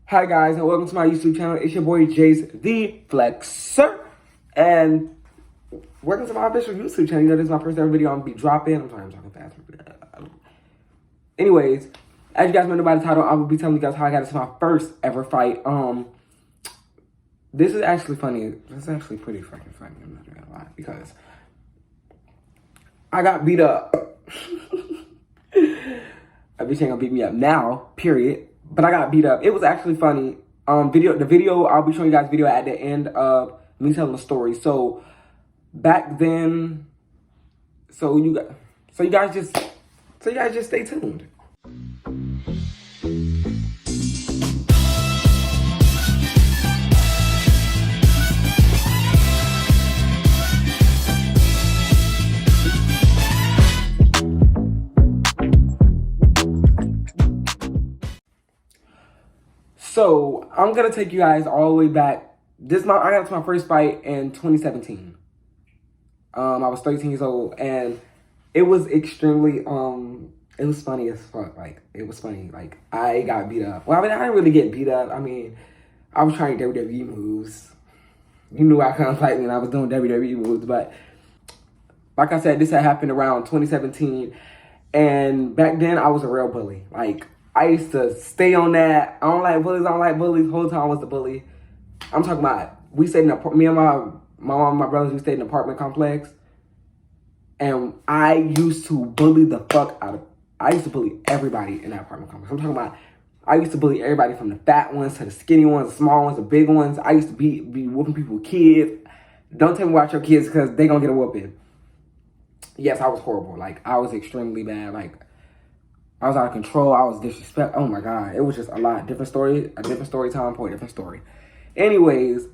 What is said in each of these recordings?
Hi guys, and welcome to my YouTube channel. It's your boy Jace the Flexer, and welcome to my official YouTube channel. You know, this is my first ever video I'm gonna be dropping. I'm sorry, I'm talking fast. Anyways, as you guys know by the title, I will be telling you guys how I got into my first ever fight. This is actually funny. This is actually pretty fucking funny. I'm not gonna lie, because I got beat up. A bitch ain't gonna beat me up now, period. But I got beat up. It was actually funny. The video, I'll be showing you guys video at the end of me telling the story. So back then, so you guys just stay tuned. So I'm gonna take you guys all the way back. I got into my first fight in 2017. I was 13 years old, and it was extremely it was funny as fuck. Like, it was funny. Like, I got beat up. Well, I mean, I didn't really get beat up. I mean, I was trying WWE moves. You knew I couldn't fight when I was doing WWE moves, but like I said, this had happened around 2017, and back then I was a real bully. Like, I used to stay on that. I don't like bullies. The whole time I was the bully. I'm talking about, we stayed in me and my mom and my brothers, we stayed in an apartment complex. And I used to bully the fuck out of, I used to bully everybody in that apartment complex. I'm talking about, I used to bully everybody from the fat ones to the skinny ones, the small ones, the big ones. I used to be whooping people's kids. Don't tell me about your kids, because they gonna get a whooping. Yes, I was horrible. Like, I was extremely bad. Like, I was out of control. I was disrespectful. Oh my God. It was just a lot. Different story time for a different story. Anyways,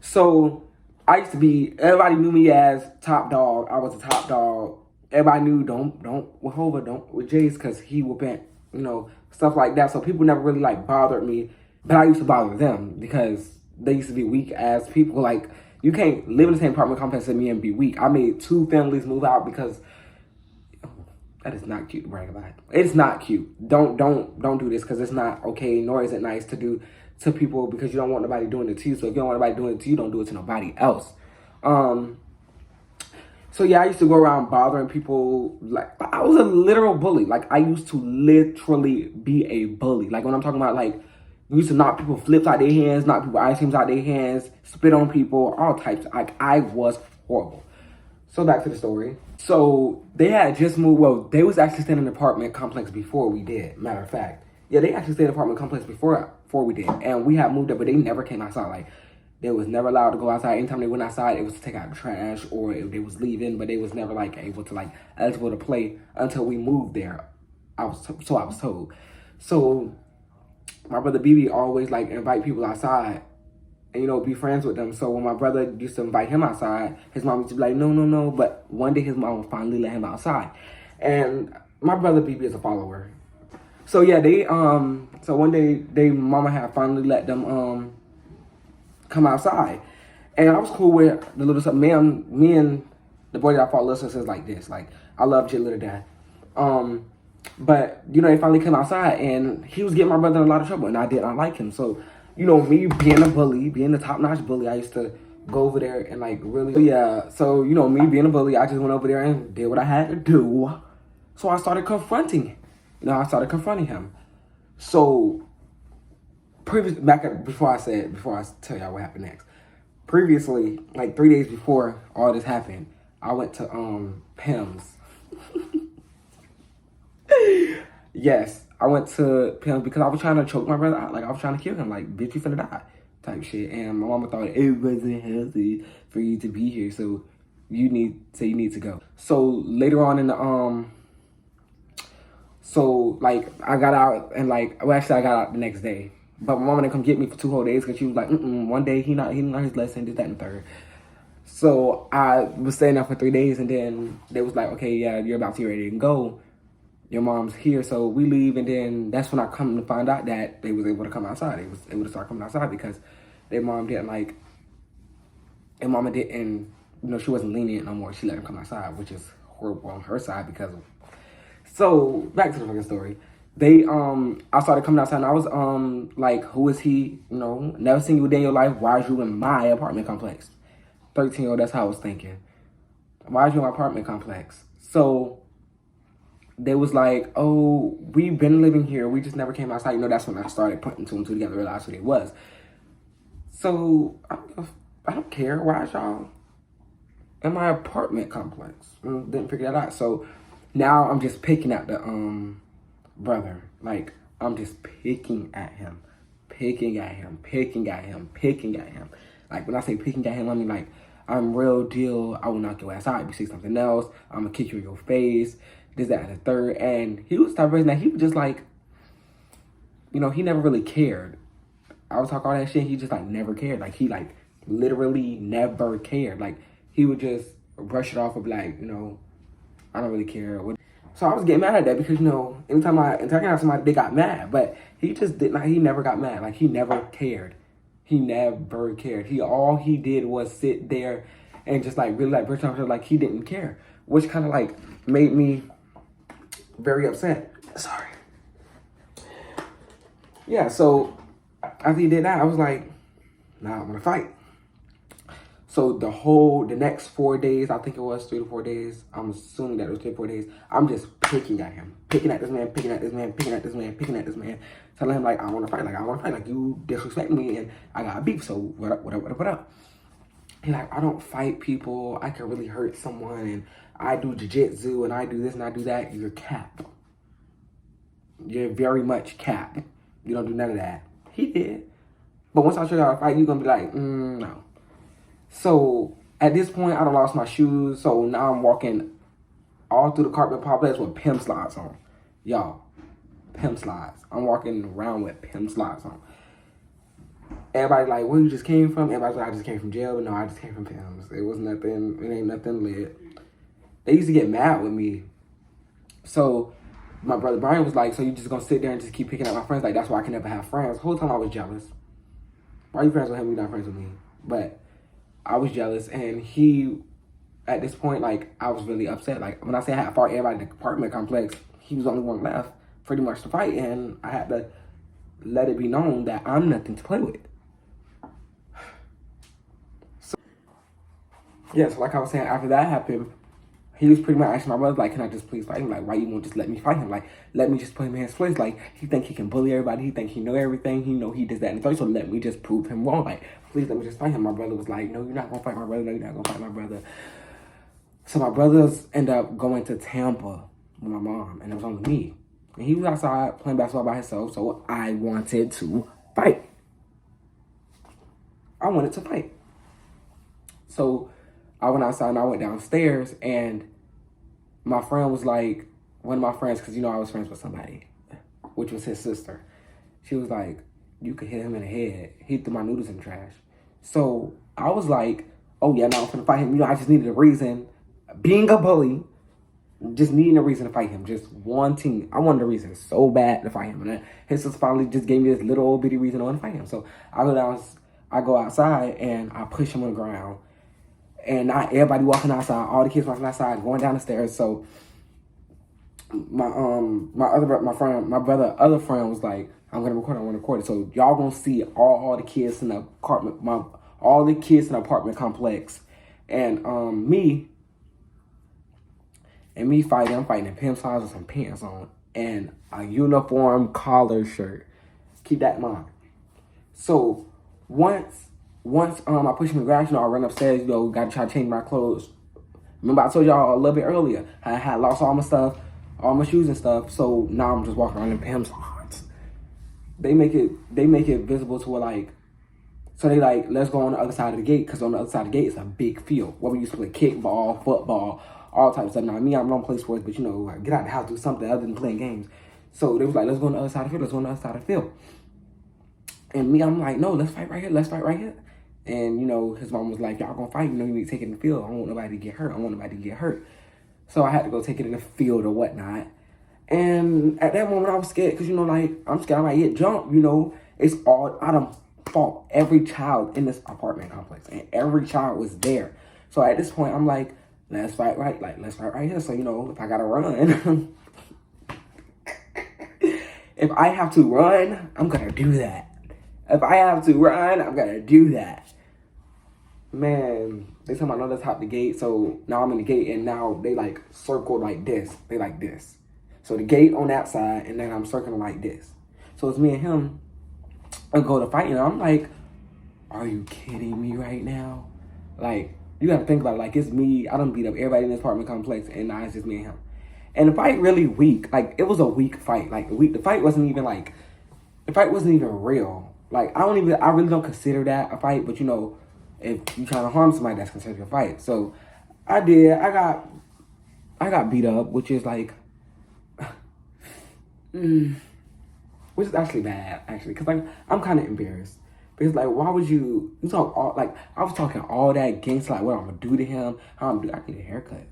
so I used to be, everybody knew me as top dog. I was a top dog. Everybody knew don't with Hova, don't with Jace, because he whooping, you know, stuff like that. So people never really like bothered me. But I used to bother them because they used to be weak ass people. Like, you can't live in the same apartment complex as me and be weak. I made 2 families move out because that is not cute to brag about. It's not cute. Don't do this, because it's not okay, nor is it nice to do to people, because you don't want nobody doing it to you. So if you don't want nobody doing it to you, don't do it to nobody else. So yeah, I used to go around bothering people. Like, I was a literal bully. Like, I used to literally be a bully. Like, when I'm talking about, like, we used to knock people flips out their hands, knock people ice creams out their hands, spit on people, all types. Like, I was horrible. So back to the story. So they had just moved, well, they was actually staying in an apartment complex before we did, matter of fact. Yeah, they actually stayed in an apartment complex before we did. And we had moved up, but they never came outside. Like, they was never allowed to go outside. Anytime they went outside, it was to take out the trash, or if they was leaving, but they was never, like, able to, like, eligible to play until we moved there. I was told. So my brother BB always, like, invite people outside and, you know, be friends with them. So when my brother used to invite him outside, his mom used to be like, no. But one day his mom would finally let him outside. And my brother BB is a follower. So yeah, so one day mama had finally let them come outside. And I was cool with the little stuff. Me and the boy that I fought little sisters like this. Like, I love J Little Dad. But, you know, they finally came outside, and he was getting my brother in a lot of trouble, and I did not like him. So, you know, me being a bully, being the top-notch bully, I used to go over there and, like, really, yeah. So, you know, me being a bully, I just went over there and did what I had to do. So I started confronting him. So, before I tell y'all what happened next. Previously, like 3 days before all this happened, I went to Pim's. Yes, I went to Pim's because I was trying to choke my brother out. Like, I was trying to kill him. Like, bitch, you finna die type shit. And my mama thought it wasn't healthy for you to be here, so you need to go. So later on in the so like I got out, and like, well, actually I got out the next day. But my mama didn't come get me for 2 whole days, because she was like, one day he not his lesson, this, that, and the third. So I was staying there for 3 days, and then they was like, okay, yeah, you're about to get ready to go. Your mom's here, so we leave, and then that's when I come to find out that they was able to come outside. They was able to start coming outside because their mom didn't like, and mama didn't, you know, she wasn't lenient no more. She let them come outside, which is horrible on her side because of, so back to the fucking story. I started coming outside and I was like, who is he? You know, never seen you a day in your life. Why is you in my apartment complex? 13-year-old, that's how I was thinking. Why is you in my apartment complex? So they was like, oh, we've been living here. We just never came outside. You know, that's when I started putting two and two together, realized who they was. So I don't care. Why is y'all in my apartment complex? Didn't figure that out. So now I'm just picking at the brother. Like, I'm just picking at him. Picking at him. Picking at him. Picking at him. Like, when I say picking at him, I mean, like, I'm real deal. I will knock your ass out if you say something else. I'm going to kick you in your face. This, that, and the third. And he was the type of person that he was just like, you know, he never really cared. I would talk all that shit. He just, like, never cared. Like, he, like, literally never cared. Like, he would just brush it off of, like, you know, I don't really care. So I was getting mad at that because, you know, anytime I interacted with somebody, they got mad. But he just did not, he never got mad. Like, he never cared. He never cared. All he did was sit there and just, like, really, like, brush off, like, he didn't care. Which kind of, like, made me very upset. Sorry. Yeah, so after he did that, I was like, nah, I'm gonna fight. So the next 4 days, I think it was 3 to 4 days, I'm assuming that it was 3 to 4 days, I'm just picking at him. Picking at this man, picking at this man, picking at this man, picking at this man. Telling him, like, I wanna fight, like, you disrespect me and I got beef, so what up? He's like, I don't fight people, I can really hurt someone, and I do jiu-jitsu, and I do this and I do that. You're cap. You're very much cap. You don't do none of that. He did. But once I show you how to fight, you're gonna be like, no. So at this point, I done lost my shoes. So now I'm walking all through the carpet complex with pimp slides on. Y'all, pimp slides. I'm walking around with pimp slides on. Everybody like, where you just came from? Everybody's like, I just came from jail. But no, I just came from Pimps. It was nothing, it ain't nothing lit. They used to get mad with me. So my brother Brian was like, so you just gonna sit there and just keep picking at my friends? Like, that's why I can never have friends. The whole time I was jealous. Why are you friends with him? You're not friends with me. But I was jealous, and he, at this point, like, I was really upset. Like, when I say I had to fight everybody in the apartment complex, he was the only one left, pretty much, to fight, and I had to let it be known that I'm nothing to play with. So, yeah, so like I was saying, after that happened, he was pretty much asking my brother, like, can I just please fight him? Like, why you won't just let me fight him? Like, let me just put him in his place. Like, he think he can bully everybody. He think he know everything. He know he does that and the third. So let me just prove him wrong. Like, please let me just fight him. My brother was like, no, you're not going to fight my brother. No, you're not going to fight my brother. So my brothers end up going to Tampa with my mom, and it was only me. And he was outside playing basketball by himself, so I wanted to fight. I wanted to fight. So I went outside and I went downstairs, and my friend was like, one of my friends, because, you know, I was friends with somebody, which was his sister. She was like, you could hit him in the head. He threw my noodles in the trash. So I was like, oh yeah, no, I'm finna fight him. You know, I just needed a reason. Being a bully, just needing a reason to fight him. Just wanting, I wanted a reason so bad to fight him. And then his sister finally just gave me this little old bitty reason I want to fight him. So I go outside and I push him on the ground. And not everybody walking outside, all the kids walking outside, going down the stairs. So my other friend was like, I want to record it. So y'all gonna see all the kids in the apartment, all the kids in the apartment complex, and me fighting. I'm fighting in pimp slides with some pants on and a uniform collar shirt. Keep that in mind. So once I push him in the grass, you know, I run upstairs, you know, got to try to change my clothes. Remember I told y'all a little bit earlier, I had lost all my stuff, all my shoes and stuff, so now I'm just walking around in pimp slides. They make it visible to where, like, so they like, let's go on the other side of the gate, because on the other side of the gate is a big field where we used to play kickball, football, all types of stuff. Now, me, I don't play sports, but, you know, like, get out of the house, do something other than playing games. So they was like, let's go on the other side of the field, And me, I'm like, no, let's fight right here. And, you know, his mom was like, y'all gonna fight, you know, you need to take it in the field. I don't want nobody to get hurt. So I had to go take it in the field or whatnot. And at that moment, I was scared because, you know, like, I'm scared I might get jumped, you know. It's all, I done fought every child in this apartment complex, and every child was there. So at this point, I'm like, let's fight right here. So, you know, if I gotta run, if I have to run, I'm gonna do that. If I have to run, I'm gonna do that. Man, they tell me I know that's top the gate, so now I'm in the gate, and now they like circle like this. They like this. So the gate on that side, and then I'm circling like this. So it's me and him. I go to fight, and I'm like, are you kidding me right now? Like, you gotta think about it. Like, it's me. I done beat up everybody in this apartment complex, and now it's just me and him. And the fight really weak. Like, it was a weak fight. Like, the fight wasn't even like, the fight wasn't even real. Like, I really don't consider that a fight. But, you know, if you trying to harm somebody, that's considered a fight. So, I did. I got beat up, which is like, which is actually bad, actually. Because, like, I'm kind of embarrassed. Because, like, why would you talk all, like, I was talking all that gangsta, like, what I'm going to do to him, how I'm going to do, I need a haircut.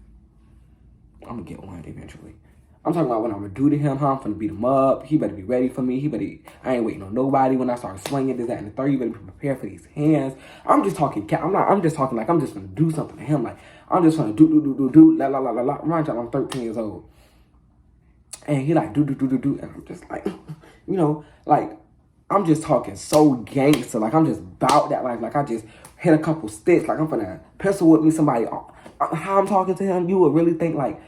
I'm going to get one eventually. I'm talking about what I'm going to do to him, how I'm going to beat him up. He better be ready for me. I ain't waiting on nobody when I start swinging this, that, and the third. You better be prepared for these hands. I'm just talking like, I'm just going to do something to him. Like, I'm just going to do, la, la, la, la, la. Mind you, I'm 13 years old. And he like, do. And I'm just like, you know, like, I'm just talking so gangster. Like, I'm just about that life. Like, I just hit a couple sticks. Like, I'm finna pistol whip me somebody. How I'm talking to him, you would really think, like,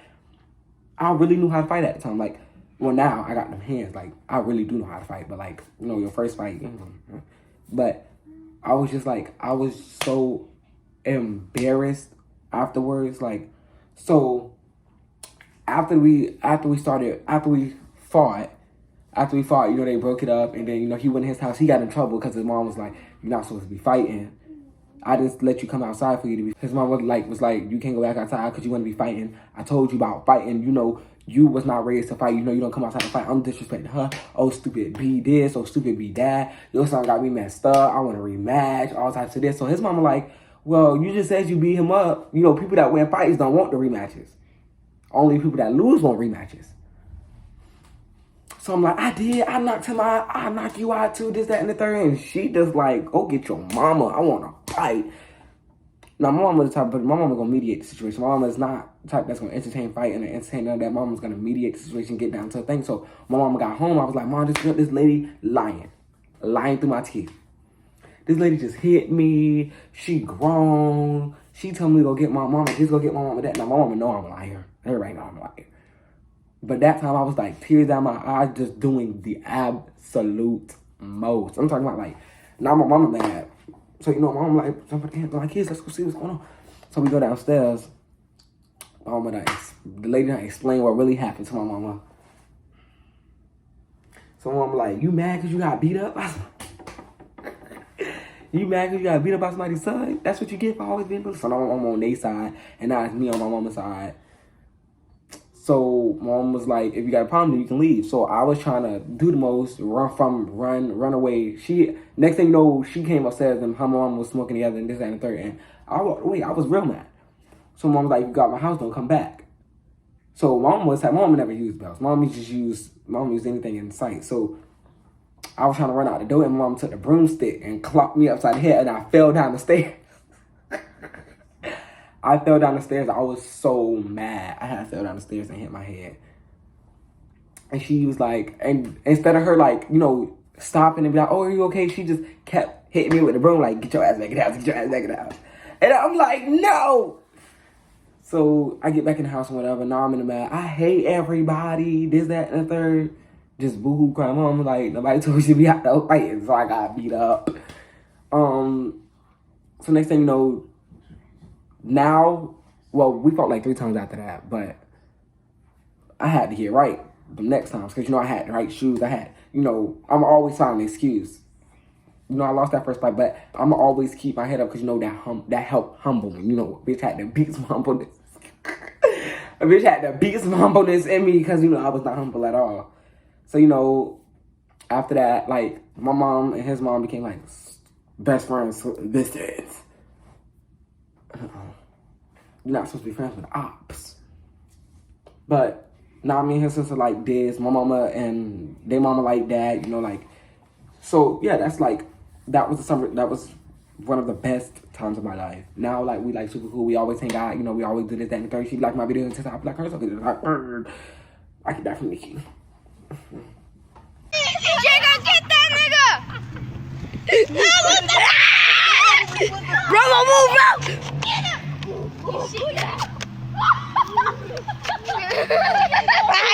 I really knew how to fight at the time. Like, well, now I got them hands. Like, I really do know how to fight. But, like, you know, your first fight. But I was just, like, I was so embarrassed afterwards. Like, so after we fought, you know, they broke it up, and then, you know, he went in his house. He got in trouble because his mom was like, you're not supposed to be fighting. I just let you come outside for you to be. His mom was like, you can't go back outside because you want to be fighting. I told you about fighting. You know, you was not raised to fight. You know, you don't come outside and fight. I'm disrespecting her. Oh, stupid B this. Oh, stupid B that. Your son got me messed up. I want to rematch. All types of this. So his mama like, well, you just said you beat him up. You know, people that win fights don't want the rematches. Only people that lose want rematches. So I'm like, I did. I knocked him out. I knocked you out too. This, that, and the third. And she just like, go get your mama. I want to fight. Now, my mama the type, but my mama gonna mediate the situation. My mama is not the type that's gonna entertain fight and entertain none of that. My mama's gonna mediate the situation, get down to the thing. So my mama got home. I was like, Mom, this lady lying through my teeth. This lady just hit me. She grown. She told me to go get my mama. Just go get my mama that. Now my mama know I'm a liar. Everybody know I'm a liar. But that time I was like tears down my eyes, just doing the absolute most. I'm talking about like, now my mama mad. So, you know, my mama like, somebody can't go like, kids, let's go see what's going on. So we go downstairs. My mama, the lady done explain what really happened to my mama. So my mama like, you mad because you got beat up? You mad because you got beat up by somebody's son? That's what you get for always being bullied? So now I'm on their side, and now it's me on my mama's side. So mom was like, if you got a problem, then you can leave. So I was trying to do the most, run away. Next thing you know, she came upstairs and her mom was smoking together and this, that, and the third. And I walked away. I was real mad. So mom was like, you got my house, don't come back. So mom never used bells. Mom used anything in sight. So I was trying to run out the door, and mom took the broomstick and clocked me upside the head, and I fell down the stairs. I fell down the stairs. I was so mad. I had to fell down the stairs and hit my head. And she was like, and instead of her like, you know, stopping and be like, oh, are you okay? She just kept hitting me with the broom like, get your ass back in the house, get your ass back in the house. And I'm like, no. So I get back in the house and whatever. Now I'm in the mad. I hate everybody. This, that, and the third. Just boohoo crying. Mom like, nobody told you to be out there fighting. So I got beat up. So next thing you know, now, well, we fought like 3 times after that, but I had to get right the next times because, you know, I had the right shoes. I had, you know, I'm always finding an excuse. You know, I lost that first fight, but I'm going to always keep my head up because, you know, that helped humble me. You know, bitch had to beat some humbleness. A bitch had to beat some humbleness in me because, you know, I was not humble at all. So, you know, after that, like, my mom and his mom became, like, best friends. This is. You're not supposed to be friends with ops. But now me and his sister like this. My mama and their mama like that. You know, like, so yeah, that's like, that was one of the best times of my life. Now, like, we like super cool. We always hang out. You know, we always do this, that, and the third. She like my videos. I like her. So I can definitely keep.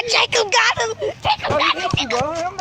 Jacob got him. Jacob got him.